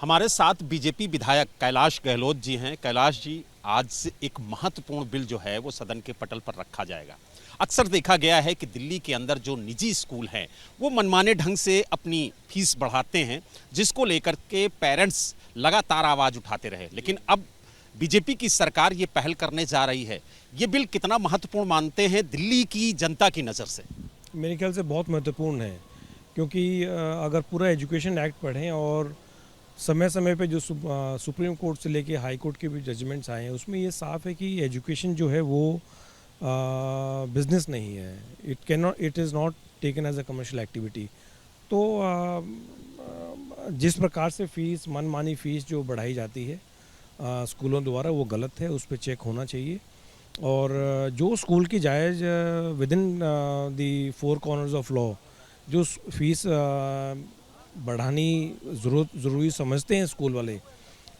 हमारे साथ बीजेपी विधायक कैलाश गहलोत जी हैं। कैलाश जी, आज से एक महत्वपूर्ण बिल जो है वो सदन के पटल पर रखा जाएगा। अक्सर देखा गया है कि दिल्ली के अंदर जो निजी स्कूल हैं वो मनमाने ढंग से अपनी फीस बढ़ाते हैं, जिसको लेकर के पेरेंट्स लगातार आवाज़ उठाते रहे। लेकिन अब बीजेपी की सरकार ये पहल करने जा रही है। ये बिल कितना महत्वपूर्ण मानते हैं दिल्ली की जनता की नज़र से? मेरे ख्याल से बहुत महत्वपूर्ण है, क्योंकि अगर पूरा एजुकेशन एक्ट पढ़ें और समय समय पे जो सुप्रीम कोर्ट से लेके हाई कोर्ट के भी जजमेंट्स आए हैं, उसमें ये साफ है कि एजुकेशन जो है वो बिजनेस नहीं है। It is not taken as a commercial activity. तो जिस प्रकार से फीस, मनमानी फीस जो बढ़ाई जाती है स्कूलों द्वारा, वो गलत है, उस पर चेक होना चाहिए। और जो स्कूल की जायज़ with in the four corners of law जो फीस बढ़ानी ज़रूरी समझते हैं स्कूल वाले,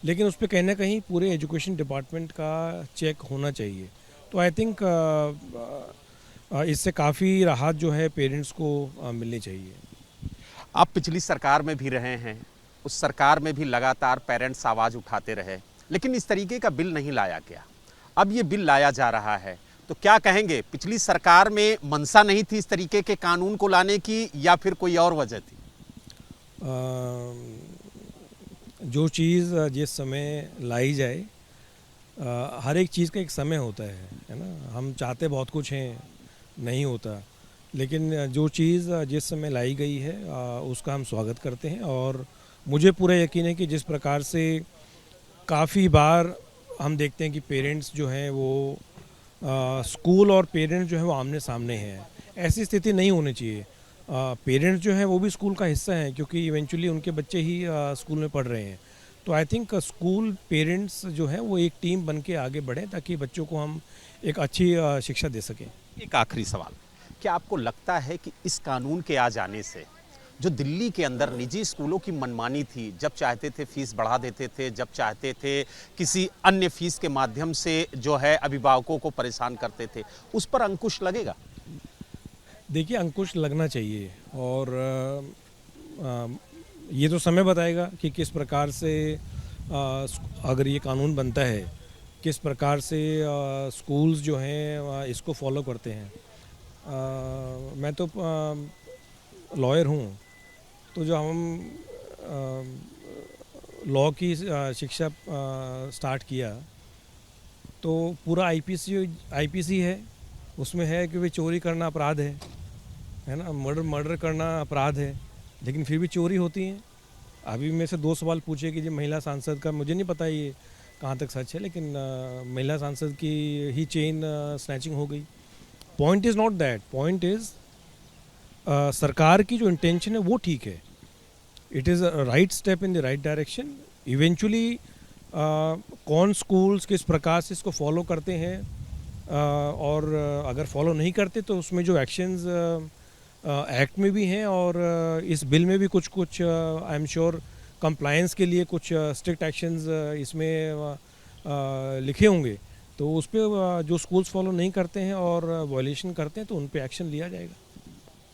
लेकिन उस पर कहीं ना कहीं पूरे एजुकेशन डिपार्टमेंट का चेक होना चाहिए। तो आई थिंक इससे काफ़ी राहत जो है पेरेंट्स को मिलनी चाहिए। आप पिछली सरकार में भी रहे हैं, उस सरकार में भी लगातार पेरेंट्स आवाज़ उठाते रहे, लेकिन इस तरीके का बिल नहीं लाया गया। अब ये बिल लाया जा रहा है, तो क्या कहेंगे? पिछली सरकार में मंशा नहीं थी इस तरीके के कानून को लाने की, या फिर कोई और वजह थी? जो चीज़ जिस समय लाई जाए, हर एक चीज़ का एक समय होता है ना। हम चाहते बहुत कुछ हैं, नहीं होता, लेकिन जो चीज़ जिस समय लाई गई है उसका हम स्वागत करते हैं। और मुझे पूरा यकीन है कि जिस प्रकार से काफ़ी बार हम देखते हैं कि पेरेंट्स जो हैं वो स्कूल और पेरेंट्स जो हैं वो आमने सामने हैं, ऐसी स्थिति नहीं होनी चाहिए। पेरेंट्स जो हैं वो भी स्कूल का हिस्सा हैं, क्योंकि इवेंचुअली उनके बच्चे ही स्कूल में पढ़ रहे हैं। तो आई थिंक स्कूल पेरेंट्स जो हैं वो एक टीम बन के आगे बढ़ें, ताकि बच्चों को हम एक अच्छी शिक्षा दे सकें। एक आखिरी सवाल, क्या आपको लगता है कि इस कानून के आ जाने से जो दिल्ली के अंदर निजी स्कूलों की मनमानी थी, जब चाहते थे फीस बढ़ा देते थे, जब चाहते थे किसी अन्य फीस के माध्यम से जो है अभिभावकों को परेशान करते थे, उस पर अंकुश लगेगा? देखिए, अंकुश लगना चाहिए, और ये तो समय बताएगा कि किस प्रकार से अगर ये कानून बनता है, किस प्रकार से स्कूल्स जो हैं इसको फॉलो करते हैं। मैं तो लॉयर हूँ, तो जो हम लॉ की शिक्षा स्टार्ट किया, तो पूरा आईपीसी है, उसमें है कि भाई चोरी करना अपराध है ना, मर्डर करना अपराध है, लेकिन फिर भी चोरी होती हैं। अभी मेरे से 2 सवाल पूछे कि जी महिला सांसद का, मुझे नहीं पता ये कहाँ तक सच है, लेकिन महिला सांसद की ही चेन स्नैचिंग हो गई। Point is not that, point is सरकार की जो इंटेंशन है वो ठीक है। It is a right step in the right direction. Eventually कौन स्कूल्स किस प्रकार से इसको फॉलो करते हैं, और अगर फॉलो नहीं करते तो उसमें जो एक्शंस एक्ट में भी हैं, और इस बिल में भी कुछ आई एम श्योर कंप्लायंस के लिए कुछ स्ट्रिक्ट एक्शंस इसमें लिखे होंगे। तो उस पर जो स्कूल्स फॉलो नहीं करते हैं और वायलेशन करते हैं, तो उन पे एक्शन लिया जाएगा।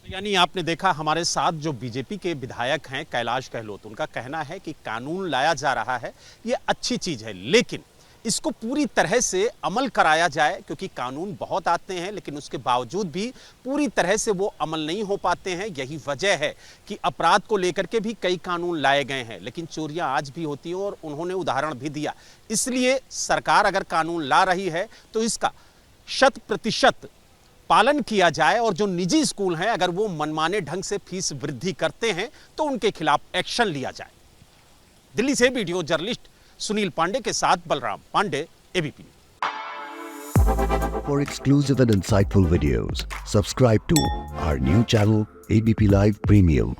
यानी आपने देखा, हमारे साथ जो बीजेपी के विधायक हैं कैलाश गहलोत, उनका कहना है कि कानून लाया जा रहा है, ये अच्छी चीज़ है, लेकिन इसको पूरी तरह से अमल कराया जाए, क्योंकि कानून बहुत आते हैं लेकिन उसके बावजूद भी पूरी तरह से वो अमल नहीं हो पाते हैं। यही वजह है कि अपराध को लेकर के भी कई कानून लाए गए हैं, लेकिन चोरियां आज भी होती हैं, और उन्होंने उदाहरण भी दिया। इसलिए सरकार अगर कानून ला रही है तो इसका 100% पालन किया जाए, और जो निजी स्कूल हैं अगर वो मनमाने ढंग से फीस वृद्धि करते हैं तो उनके खिलाफ एक्शन लिया जाए। दिल्ली से वीडियो जर्नलिस्ट सुनील पांडे के साथ Balram Pandey, ABP. For exclusive and insightful videos, subscribe to our new channel ABP Live Premium.